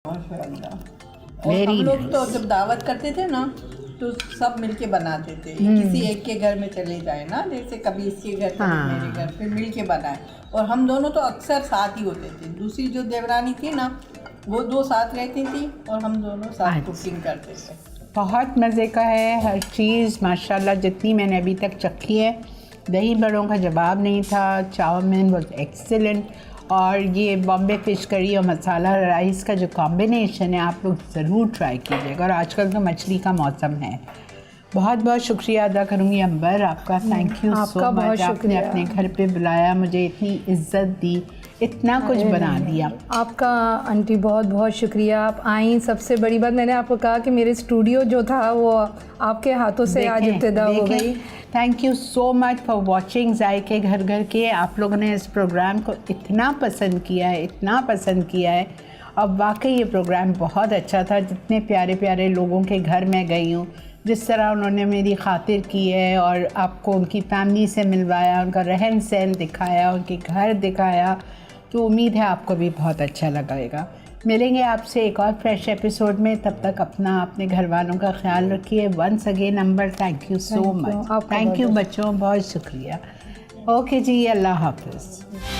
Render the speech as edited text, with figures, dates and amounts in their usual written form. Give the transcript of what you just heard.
माशाल्लाह। और हम लोग तो जब दावत करते थे ना तो सब मिलके बनाते थे। किसी एक के घर में चले जाए ना, जैसे कभी इसके घर कभी मेरे घर, फिर मिलके बनाए। और हम दोनों तो अक्सर साथ ही होते थे। दूसरी जो देवरानी थी ना, वो 2 साथ रहती थी और हम दोनों साथ कुकिंग करते थे। बहुत मज़े का है हर चीज़ माशाल्लाह, जितनी मैंने अभी तक चखी है। दही बड़ों का जवाब नहीं था, चाउमीन वाज एक्सीलेंट, और ये बॉम्बे फ़िश करी और मसाला राइस का जो कॉम्बिनेशन है आप लोग ज़रूर ट्राई कीजिएगा। और आजकल तो मछली का मौसम है। बहुत बहुत शुक्रिया अदा करूँगी अंबर आपका, थैंक यू सो मच। आपने अपने घर पे बुलाया, मुझे इतनी इज्जत दी, इतना कुछ बना दिया। आपका आंटी बहुत बहुत शुक्रिया, आप आई। सबसे बड़ी बात, मैंने आपको कहा कि मेरे स्टूडियो जो था वो आपके हाथों से आज इब्तिदा हो गई। Thank you so much for watching जायके घर घर के। आप लोगों ने इस प्रोग्राम को इतना पसंद किया है, इतना पसंद किया है। अब वाकई ये प्रोग्राम बहुत अच्छा था। जितने प्यारे प्यारे लोगों के घर मैं गई हूँ, जिस तरह उन्होंने मेरी खातिर की है और आपको उनकी फैमिली से मिलवाया, उनका रहन सहन दिखाया, उनके घर दिखाया, तो उम्मीद है आपको भी बहुत अच्छा लगेगा। मिलेंगे आपसे एक और फ्रेश एपिसोड में। तब तक अपना, अपने घर वालों का ख्याल रखिए। Once again Ambar, thank you so much. Thank you बच्चों, बहुत शुक्रिया। ओके जी, अल्लाह हाफ़िज़।